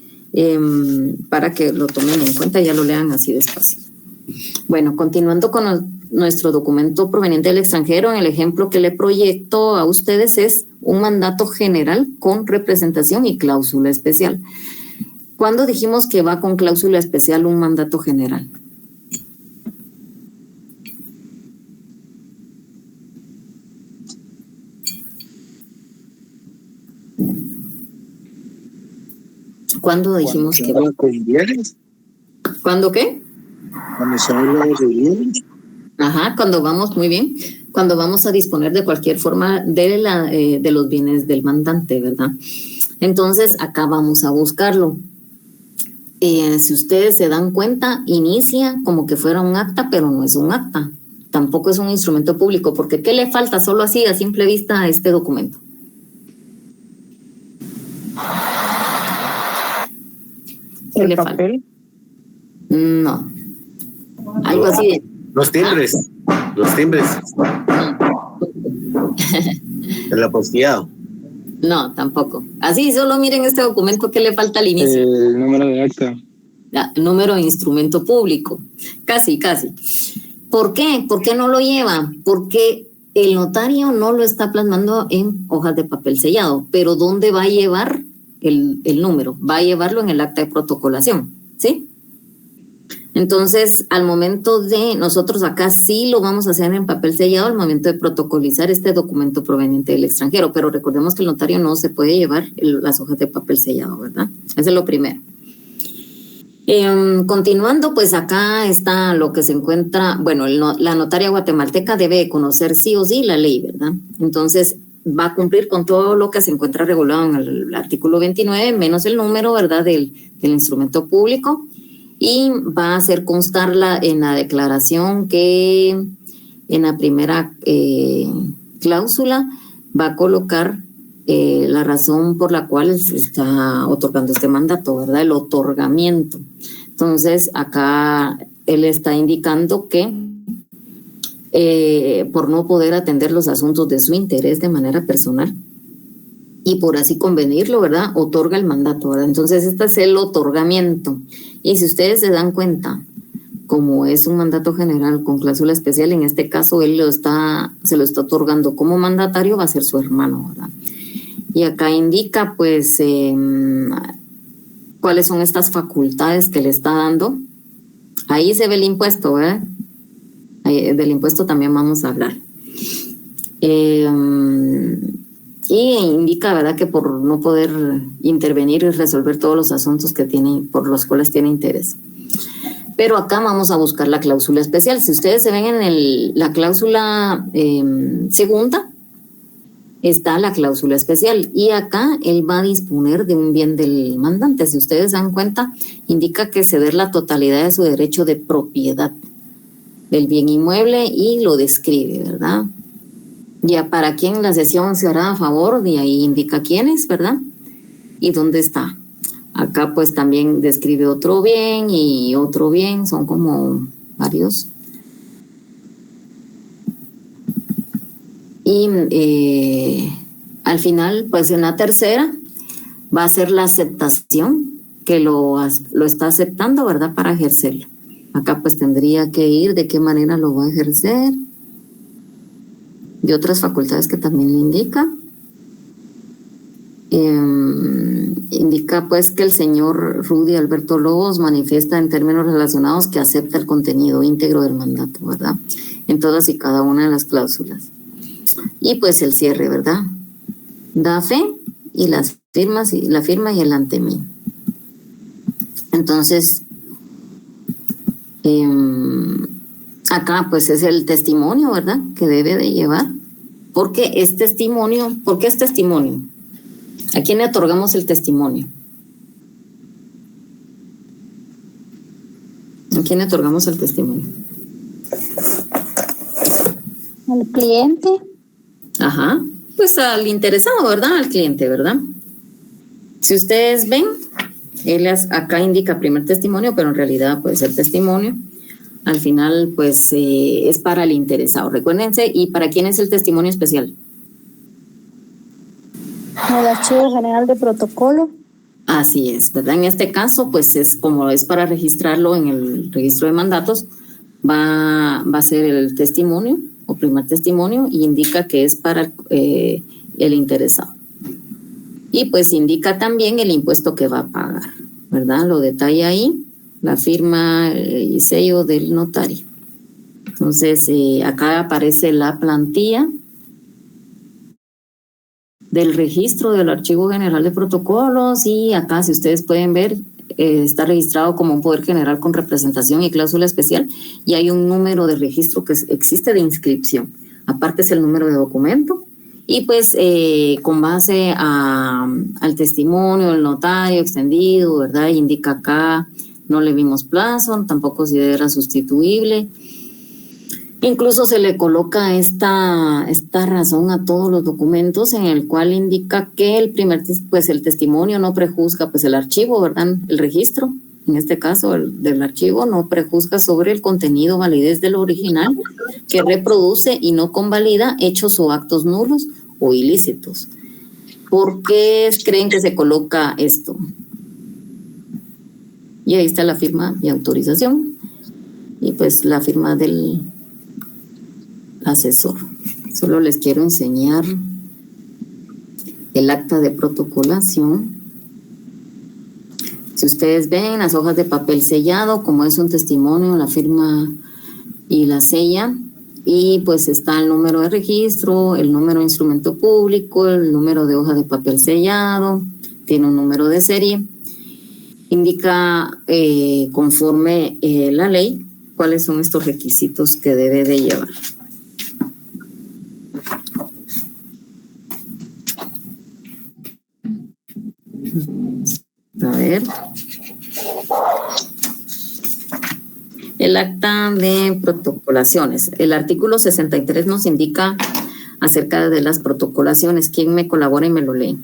para que lo tomen en cuenta y ya lo lean así despacio. Bueno, continuando con nuestro documento proveniente del extranjero, el ejemplo que le proyecto a ustedes es un mandato general con representación y cláusula especial. ¿Cuándo dijimos que va con cláusula especial un mandato general? ¿Cuándo dijimos que va con bienes? ¿Cuándo qué? Cuando se habla de bienes. Ajá, cuando vamos, muy bien, cuando vamos a disponer de cualquier forma de los bienes del mandante, ¿verdad? Entonces, acá vamos a buscarlo. Si ustedes se dan cuenta, inicia como que fuera un acta, pero no es un acta. Tampoco es un instrumento público, porque ¿qué le falta solo así a simple vista a este documento? ¿Qué le falta? No. Algo así de... Los timbres. El apostillado. No, tampoco. Así, solo miren este documento que le falta al inicio. El número de acta. El número de instrumento público. Casi. ¿Por qué? ¿Por qué no lo lleva? Porque el notario no lo está plasmando en hojas de papel sellado. Pero ¿dónde va a llevar el número? Va a llevarlo en el acta de protocolación, ¿sí? Entonces, al momento de nosotros acá sí lo vamos a hacer en papel sellado al momento de protocolizar este documento proveniente del extranjero, pero recordemos que el notario no se puede llevar las hojas de papel sellado, ¿verdad? Eso es lo primero. Continuando, pues acá está lo que se encuentra, bueno, la notaria guatemalteca debe conocer sí o sí la ley, ¿verdad? Entonces, va a cumplir con todo lo que se encuentra regulado en el artículo 29, menos el número, ¿verdad?, del instrumento público. Y va a hacer constarla en la declaración que en la primera cláusula va a colocar la razón por la cual se está otorgando este mandato, ¿verdad? El otorgamiento. Entonces, acá él está indicando que por no poder atender los asuntos de su interés de manera personal y por así convenirlo, ¿verdad?, otorga el mandato, ¿verdad? Entonces, este es el otorgamiento. Y si ustedes se dan cuenta, como es un mandato general con cláusula especial, en este caso él se lo está otorgando como mandatario, va a ser su hermano, ¿verdad? Y acá indica, pues, cuáles son estas facultades que le está dando. Ahí se ve el impuesto, ¿verdad? Del impuesto también vamos a hablar. Y indica, ¿verdad?, que por no poder intervenir y resolver todos los asuntos que tiene, por los cuales tiene interés. Pero acá vamos a buscar la cláusula especial. Si ustedes se ven en la cláusula segunda, está la cláusula especial. Y acá él va a disponer de un bien del mandante. Si ustedes dan cuenta, indica que ceder la totalidad de su derecho de propiedad del bien inmueble y lo describe, ¿verdad? Ya para quién la cesión se hará a favor, y ahí indica quién es, ¿verdad? Y dónde está. Acá pues también describe otro bien y otro bien, son como varios. Y al final, pues en la tercera va a ser la aceptación, que lo está aceptando, ¿verdad?, para ejercerlo. Acá pues tendría que ir de qué manera lo va a ejercer. Y otras facultades que también le indica. Indica pues que el señor Rudy Alberto Lobos manifiesta en términos relacionados que acepta el contenido íntegro del mandato, ¿verdad?, en todas y cada una de las cláusulas. Y pues el cierre, ¿verdad? Da fe y las firmas, y la firma y el ante mí. Entonces, Acá pues es el testimonio, ¿verdad? Que debe de llevar. Porque es testimonio. ¿Por qué es testimonio? ¿A quién le otorgamos el testimonio? ¿A quién le otorgamos el testimonio? Al cliente. Ajá, pues al interesado, ¿verdad? Al cliente, ¿verdad? Si ustedes ven, él acá indica primer testimonio, pero en realidad puede ser testimonio. Al final, pues es para el interesado. Recuérdense, ¿y para quién es el testimonio especial? El archivo general de protocolo. Así es, ¿verdad? En este caso, pues es como es para registrarlo en el registro de mandatos, va a ser el testimonio o primer testimonio y indica que es para el interesado. Y pues indica también el impuesto que va a pagar, ¿verdad? Lo detalla ahí, la firma y sello del notario. Entonces, acá aparece la plantilla del registro del Archivo General de Protocolos y acá, si ustedes pueden ver, está registrado como un poder general con representación y cláusula especial y hay un número de registro que existe de inscripción. Aparte es el número de documento y pues con base al testimonio del notario extendido, ¿verdad? Indica acá, no le vimos plazo, tampoco considera sustituible. Incluso se le coloca esta razón a todos los documentos en el cual indica que el testimonio no prejuzga pues el archivo, ¿verdad? El registro, en este caso del archivo, no prejuzga sobre el contenido, validez del original que reproduce y no convalida hechos o actos nulos o ilícitos. ¿Por qué creen que se coloca esto? Y ahí está la firma y autorización y pues la firma del asesor. Solo les quiero enseñar el acta de protocolación. Si ustedes ven las hojas de papel sellado, como es un testimonio, la firma y la sella, y pues está el número de registro, el número de instrumento público, el número de hoja de papel sellado, tiene un número de serie, indica conforme la ley cuáles son estos requisitos que debe de llevar. A ver. El acta de protocolaciones. El artículo 63 nos indica acerca de las protocolaciones. ¿Quién me colabora y me lo lee?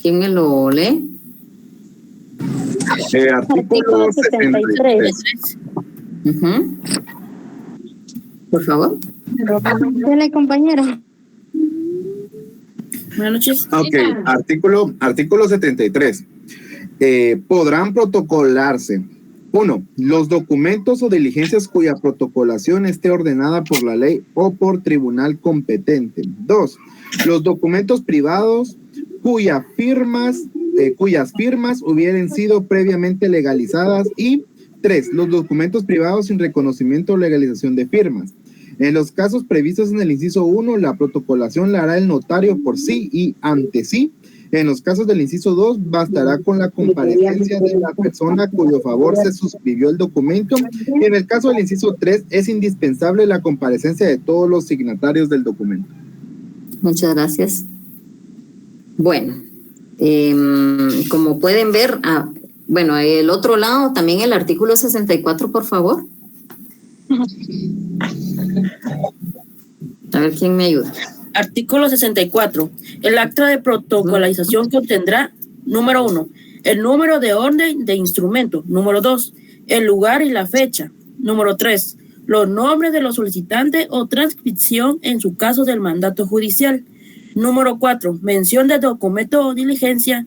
¿Quién me lo lee? Artículo 73. Por favor. Dale, compañero. Buenas noches. Ok, artículo 73. Podrán protocolarse. 1. Los documentos o diligencias cuya protocolación esté ordenada por la ley o por tribunal competente. 2. Los documentos privados cuyas firmas hubieran sido previamente legalizadas. Y 3. Los documentos privados sin reconocimiento o legalización de firmas. En los casos previstos en el inciso 1, la protocolación la hará el notario por sí y ante sí. En los casos del inciso 2, bastará con la comparecencia de la persona cuyo favor se suscribió el documento. Y en el caso del inciso 3, es indispensable la comparecencia de todos los signatarios del documento. Muchas gracias. Bueno, como pueden ver, bueno, el otro lado, también el artículo 64, por favor. A ver quién me ayuda. Artículo 64. El acta de protocolización contendrá, número 1, el número de orden de instrumento. Número 2, el lugar y la fecha. Número 3, los nombres de los solicitantes o transcripción en su caso del mandato judicial. Número 4, mención de documento o diligencia,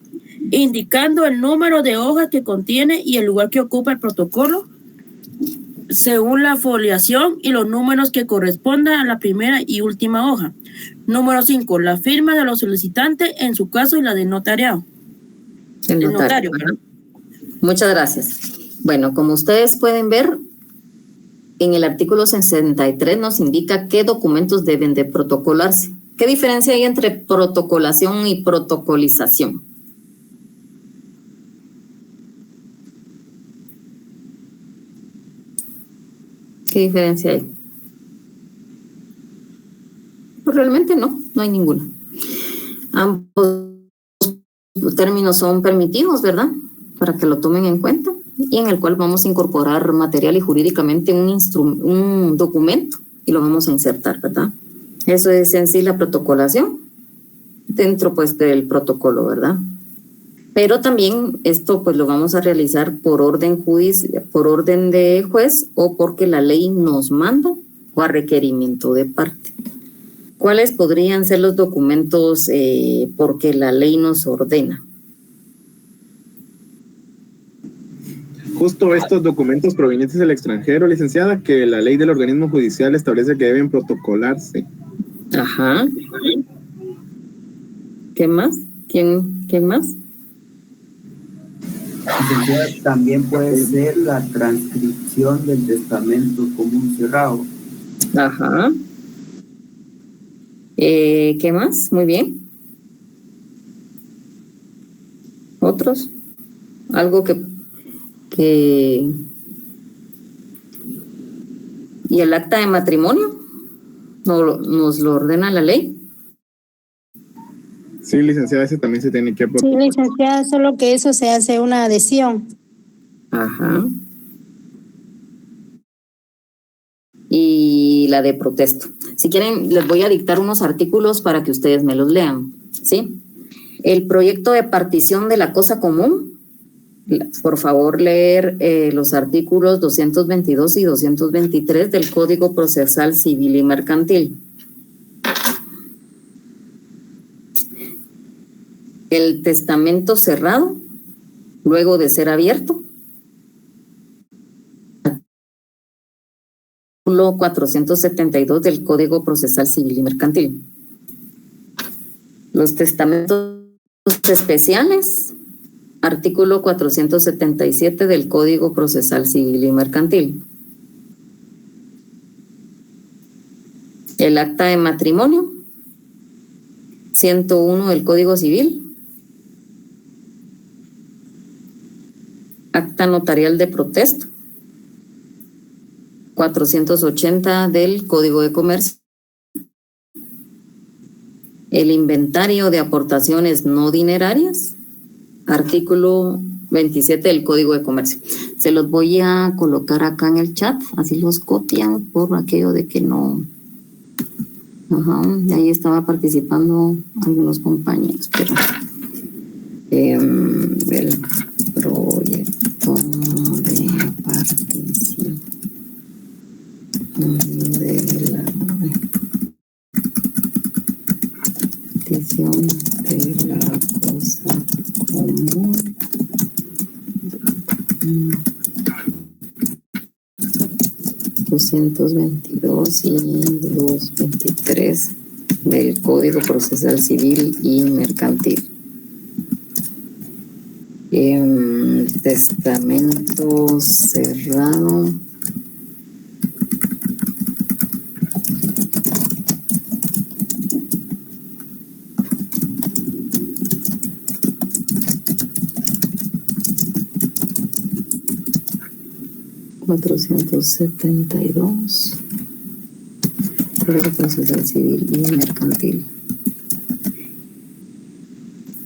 indicando el número de hojas que contiene y el lugar que ocupa el protocolo, según la foliación y los números que correspondan a la primera y última hoja. Número 5, la firma de los solicitantes en su caso y la del notariado. El notario. Muchas gracias. Bueno, como ustedes pueden ver, en el artículo 63 nos indica qué documentos deben de protocolarse. ¿Qué diferencia hay entre protocolación y protocolización? ¿Qué diferencia hay? Pues realmente no hay ninguna. Ambos términos son permitidos, ¿verdad? Para que lo tomen en cuenta, y en el cual vamos a incorporar material y jurídicamente un documento y lo vamos a insertar, ¿verdad? Eso es en sí la protocolación dentro pues del protocolo, ¿verdad? Pero también esto pues lo vamos a realizar por orden de juez o porque la ley nos manda o a requerimiento de parte. ¿Cuáles podrían ser los documentos porque la ley nos ordena? Justo estos documentos provenientes del extranjero, licenciada, que la ley del organismo judicial establece que deben protocolarse. Ajá. ¿Qué más? ¿Quién más? También puede ser la transcripción del testamento común cerrado. Ajá. ¿Qué más? Muy bien. ¿Otros? Algo que... ¿Y el acta de matrimonio? ¿Nos lo ordena la ley? Sí, licenciada, ese también se tiene que Sí, licenciada, solo que eso se hace una adhesión. Ajá. Y la de protesto. Si quieren, les voy a dictar unos artículos para que ustedes me los lean, ¿sí? El proyecto de partición de la cosa común, por favor leer los artículos 222 y 223 del Código Procesal Civil y Mercantil. El testamento cerrado, luego de ser abierto. Artículo 472 del Código Procesal Civil y Mercantil. Los testamentos especiales, artículo 477 del Código Procesal Civil y Mercantil. El acta de matrimonio, 101 del Código Civil. Acta notarial de protesto, 480 del Código de Comercio. El inventario de aportaciones no dinerarias, artículo 27 del Código de Comercio. Se los voy a colocar acá en el chat, así los copian por aquello de que no... Ajá, ahí estaba participando algunos compañeros, pero... el proyecto de partición de la cosa común 222 y 223 del Código Procesal Civil y Mercantil. Testamento cerrado. $472 Código Procesal Civil y Mercantil.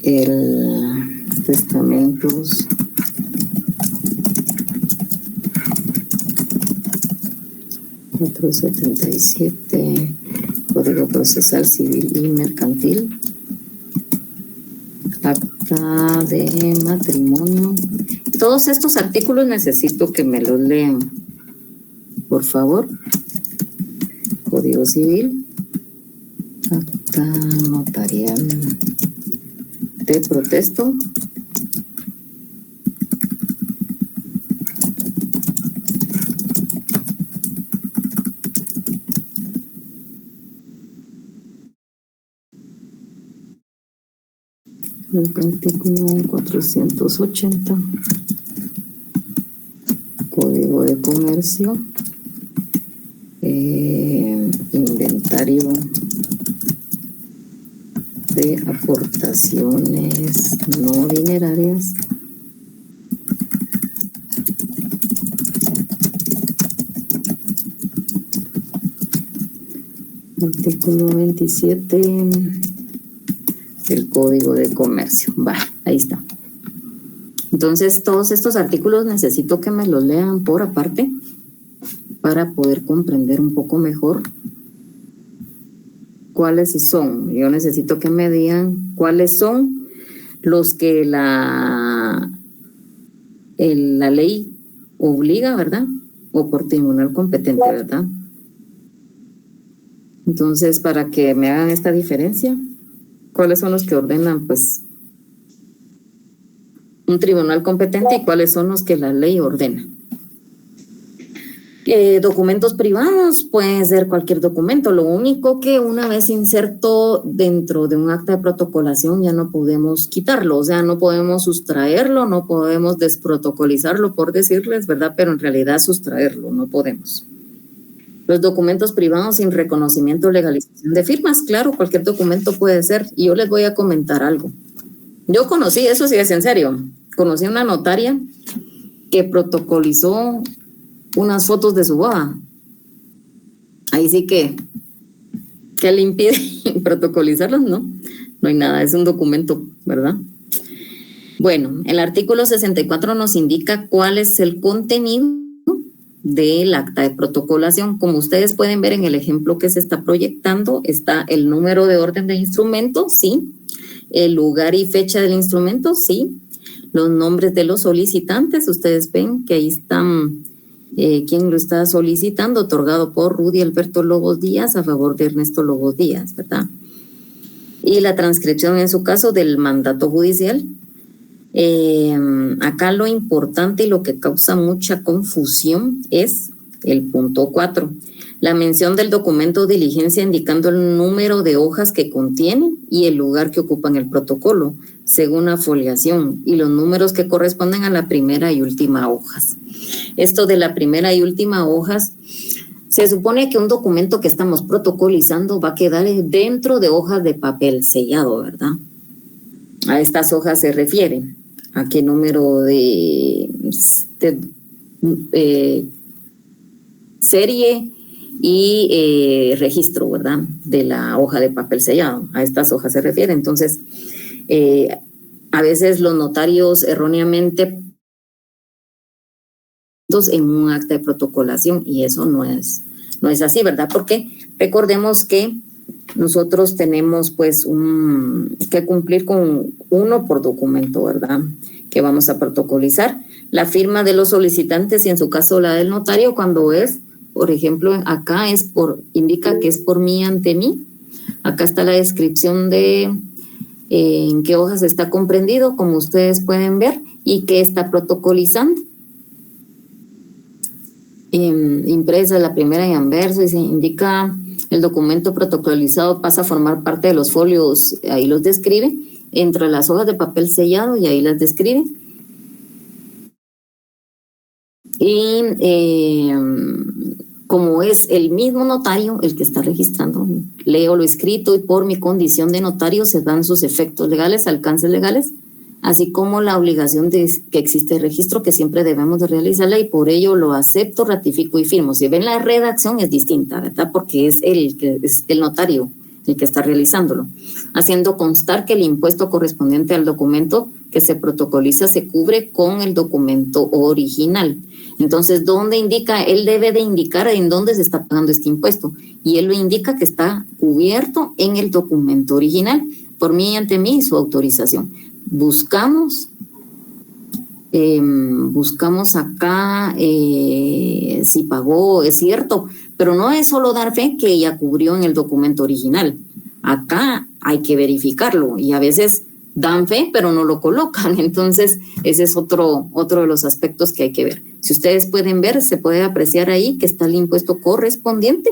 El testamentos $477 Código Procesal Civil y Mercantil. Acta de matrimonio. Todos estos artículos necesito que me los lean, por favor. Código Civil, acta notarial de protesto, el artículo 480, Código de Comercio, inventario de aportaciones no dinerarias, Artículo 27 del Código de Comercio. Va, ahí está. Entonces, todos estos artículos necesito que me los lean por aparte para poder comprender un poco mejor cuáles son. Yo necesito que me digan cuáles son los que la ley obliga, ¿verdad? O por tribunal competente, ¿verdad? Entonces, para que me hagan esta diferencia, ¿cuáles son los que ordenan, pues, un tribunal competente y cuáles son los que la ley ordena? Documentos privados, puede ser cualquier documento. Lo único que una vez inserto dentro de un acta de protocolación ya no podemos quitarlo, o sea, no podemos sustraerlo, no podemos desprotocolizarlo, por decirles, ¿verdad? Pero en realidad sustraerlo no podemos. Los documentos privados sin reconocimiento o legalización de firmas, claro, cualquier documento puede ser. Y yo les voy a comentar algo. Yo conocí, eso sí es en serio, conocí una notaria que protocolizó unas fotos de su boda. Ahí sí que, ¿qué le impide protocolizarlas? No hay nada, es un documento, ¿verdad? Bueno, el artículo 64 nos indica cuál es el contenido del acta de protocolación. Como ustedes pueden ver en el ejemplo que se está proyectando, está el número de orden de instrumento, sí, el lugar y fecha del instrumento, sí, los nombres de los solicitantes, ustedes ven que ahí están quién lo está solicitando, otorgado por Rudy Alberto Lobos Díaz a favor de Ernesto Lobos Díaz, ¿verdad? Y la transcripción en su caso del mandato judicial. Acá lo importante y lo que causa mucha confusión es el punto 4. La mención del documento de diligencia indicando el número de hojas que contiene y el lugar que ocupa en el protocolo, según la foliación, y los números que corresponden a la primera y última hojas. Esto de la primera y última hojas, se supone que un documento que estamos protocolizando va a quedar dentro de hojas de papel sellado, ¿verdad? A estas hojas se refieren. ¿A qué número de serie y registro, ¿verdad? De la hoja de papel sellado. A estas hojas se refiere. Entonces, a veces los notarios erróneamente en un acta de protocolación, y eso no es así, ¿verdad? Porque recordemos que nosotros tenemos pues que cumplir con uno por documento, ¿verdad? Que vamos a protocolizar. La firma de los solicitantes y en su caso la del notario, cuando es, por ejemplo, acá indica que es por mí ante mí. Acá está la descripción de en qué hojas está comprendido, como ustedes pueden ver, y qué está protocolizando. Impresa la primera y anverso, y se indica el documento protocolizado pasa a formar parte de los folios, ahí los describe, entre las hojas de papel sellado y ahí las describe. Y como es el mismo notario el que está registrando, leo lo escrito y por mi condición de notario se dan sus efectos legales, alcances legales, así como la obligación de que existe registro que siempre debemos de realizarla, y por ello lo acepto, ratifico y firmo. Si ven la redacción es distinta, ¿verdad? Porque es el notario el que está realizándolo, haciendo constar que el impuesto correspondiente al documento que se protocoliza se cubre con el documento original. Entonces, ¿dónde indica? Él debe de indicar en dónde se está pagando este impuesto, y él lo indica que está cubierto en el documento original, por mí y ante mí su autorización. Buscamos acá si pagó, es cierto, pero no es solo dar fe que ella cubrió en el documento original. Acá hay que verificarlo y a veces dan fe pero no lo colocan. Entonces ese es otro de los aspectos que hay que ver. Si ustedes pueden ver, se puede apreciar ahí que está el impuesto correspondiente.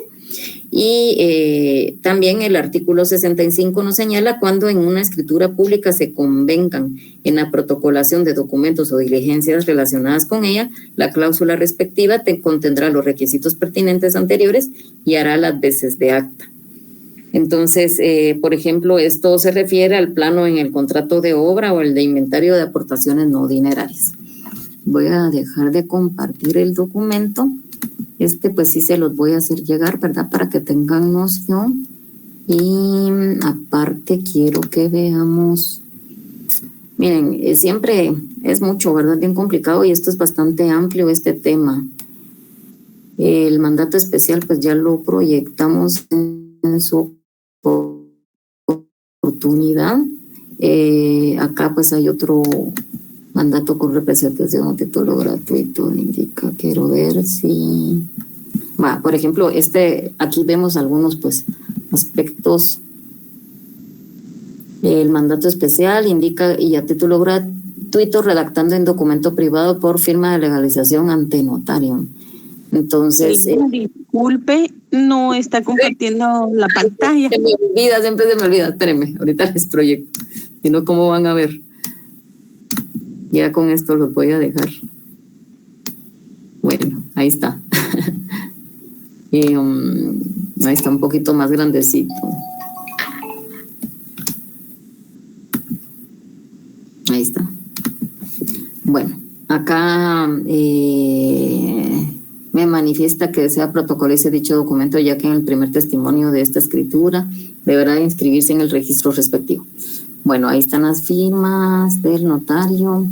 Y también el artículo 65 nos señala cuando en una escritura pública se convengan en la protocolación de documentos o diligencias relacionadas con ella, la cláusula respectiva contendrá los requisitos pertinentes anteriores y hará las veces de acta. Entonces, por ejemplo, esto se refiere al plano en el contrato de obra o el de inventario de aportaciones no dinerarias. Voy a dejar de compartir el documento. Pues sí se los voy a hacer llegar, ¿verdad? Para que tengan noción. Y aparte quiero que veamos, miren, siempre es mucho, ¿verdad? Bien complicado y esto es bastante amplio este tema. El mandato especial pues ya lo proyectamos en su oportunidad. Acá pues hay otro mandato con representación a título gratuito, indica, quiero ver si... por ejemplo, aquí vemos algunos pues aspectos. El mandato especial indica y a título gratuito redactando en documento privado por firma de legalización ante notario. Entonces... disculpe, no está compartiendo la pantalla. Siempre se me olvida, espérenme, ahorita les proyecto. Si no, ¿cómo van a ver? Ya con esto los voy a dejar. Bueno, ahí está. Ahí está un poquito más grandecito. Ahí está. Bueno, acá me manifiesta que desea protocolice dicho documento, ya que en el primer testimonio de esta escritura deberá inscribirse en el registro respectivo. Bueno, ahí están las firmas del notario.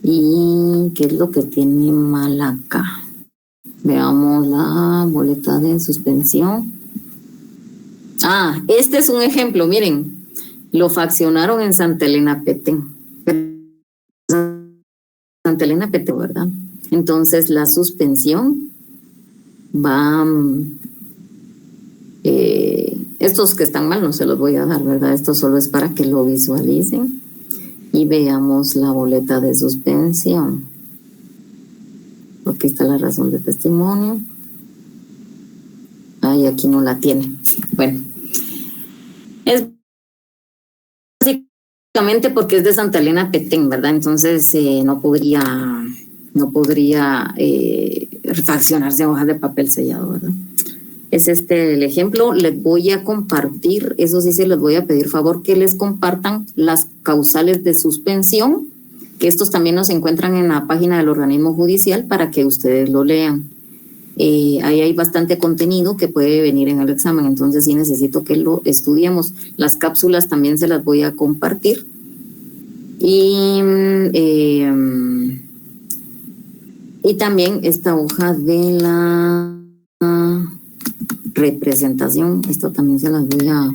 ¿Y qué es lo que tiene mal acá? Veamos la boleta de suspensión. Este es un ejemplo, miren. Lo faccionaron en Santa Elena Petén. Santa Elena Petén, ¿verdad? Entonces la suspensión va... estos que están mal no se los voy a dar, ¿verdad? Esto solo es para que lo visualicen. Y veamos la boleta de suspensión. Aquí está la razón de testimonio. Aquí no la tiene. Bueno. Es básicamente porque es de Santa Elena Petén, ¿verdad? Entonces no podría fraccionarse a hoja de papel sellado, ¿verdad? Es el ejemplo. Les voy a compartir, eso sí se les voy a pedir favor que les compartan las causales de suspensión, que estos también nos encuentran en la página del organismo judicial para que ustedes lo lean. Ahí hay bastante contenido que puede venir en el examen, entonces sí necesito que lo estudiemos. Las cápsulas también se las voy a compartir. Y también esta hoja de la representación, esto también se las voy a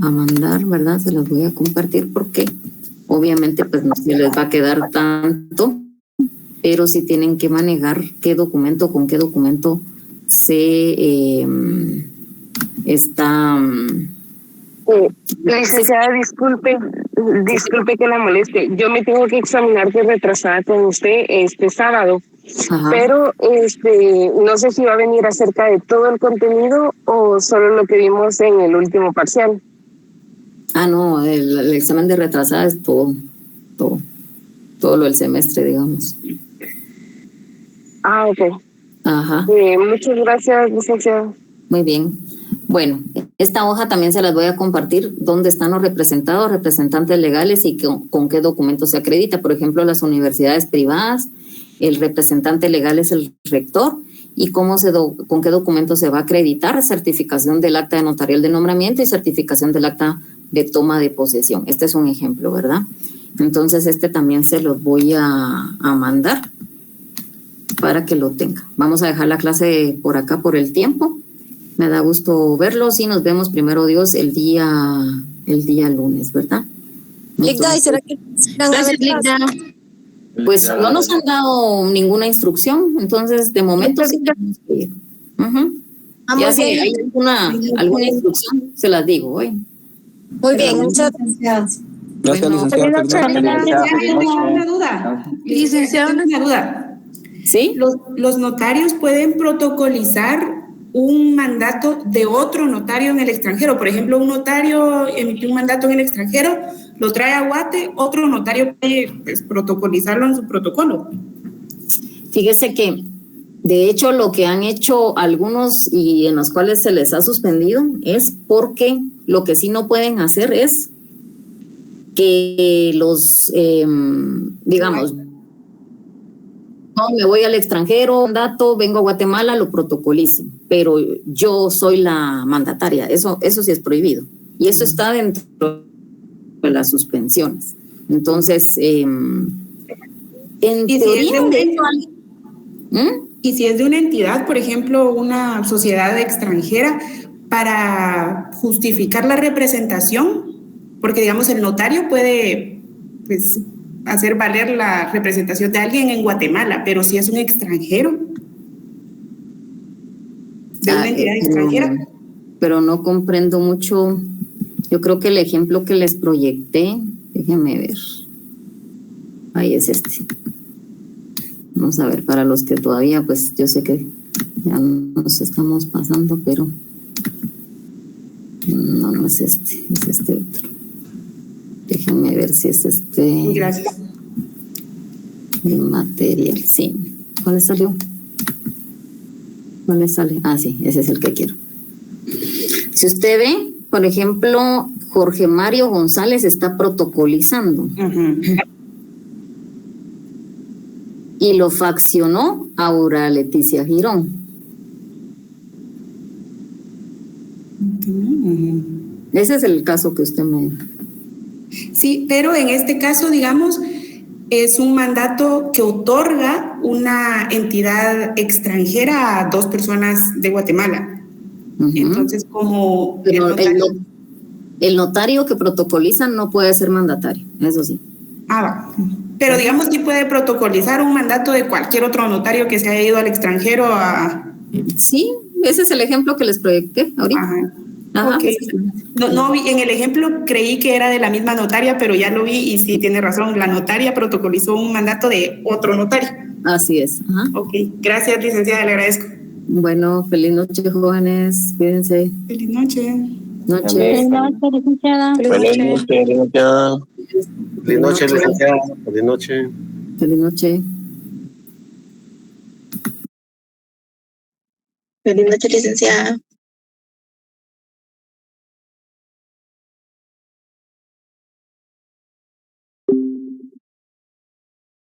mandar, ¿verdad? Se las voy a compartir porque obviamente pues no se les va a quedar tanto, pero sí tienen que manejar con qué documento se está... licenciada, disculpe que la moleste. Yo me tengo que examinar de retrasada con usted este sábado. Ajá. Pero no sé si va a venir acerca de todo el contenido o solo lo que vimos en el último parcial. No, el examen de retrasada es todo lo del semestre, digamos. Ok. Ajá. Muchas gracias, licenciada. Muy bien. Bueno, esta hoja también se las voy a compartir, dónde están los representantes legales y con qué documento se acredita. Por ejemplo, las universidades privadas, el representante legal es el rector y con qué documento se va a acreditar, certificación del acta de notarial de nombramiento y certificación del acta de toma de posesión. Este es un ejemplo, ¿verdad? Entonces también se los voy a mandar para que lo tengan. Vamos a dejar la clase por acá por el tiempo. Me da gusto verlos y nos vemos primero Dios el día lunes, ¿verdad? Ligda, ¿y será que gracias, Ligda? Pues no nos han dado ninguna instrucción, entonces de momento sí tenemos que ir. Ya si hay alguna instrucción, se las digo hoy. Muy bien, muchas gracias. Gracias, licenciada. Licenciada, una duda. ¿Sí? Los notarios pueden protocolizar un mandato de otro notario en el extranjero. Por ejemplo, un notario emitió un mandato en el extranjero, lo trae a Guate, otro notario puede protocolizarlo en su protocolo. Fíjese que, de hecho, lo que han hecho algunos y en los cuales se les ha suspendido es porque lo que sí no pueden hacer es que los, digamos, No, me voy al extranjero, un dato, vengo a Guatemala, lo protocolizo, pero yo soy la mandataria, eso sí es prohibido. Y eso está dentro de las suspensiones. Entonces, en teoría... Y si es de una entidad, por ejemplo, una sociedad extranjera, para justificar la representación, porque digamos el notario puede pues, hacer valer la representación de alguien en Guatemala, pero si es un extranjero, de una entidad extranjera. Pero no comprendo mucho. Yo creo que el ejemplo que les proyecté, déjenme ver. Ahí es este. Vamos a ver, para los que todavía, pues yo sé que ya nos estamos pasando, pero no es este, es este otro. Déjenme ver si es este. Gracias. El material, sí. ¿Cuál salió? ¿Cuál le sale? Ah, sí, ese es el que quiero. Si usted ve, por ejemplo, Jorge Mario González está protocolizando. Y lo faccionó Aura Leticia Girón. Ese es el caso que usted me... Sí, pero en este caso, digamos, es un mandato que otorga una entidad extranjera a 2 personas de Guatemala. Entonces, como... Pero el notario que protocoliza no puede ser mandatario, eso sí. Va. Pero digamos que puede protocolizar un mandato de cualquier otro notario que se haya ido al extranjero a... Sí, ese es el ejemplo que les proyecté ahorita. Ajá. Okay. No vi, en el ejemplo creí que era de la misma notaria, pero ya lo vi y sí tiene razón, la notaria protocolizó un mandato de otro notario. Así es. Ajá. Ok, gracias licenciada, le agradezco. Bueno, feliz noche jóvenes, cuídense. Feliz noche. Feliz noche, licenciada. Feliz noche, licenciada. Feliz noche, licenciada. Feliz noche. Feliz noche. Feliz noche, licenciada.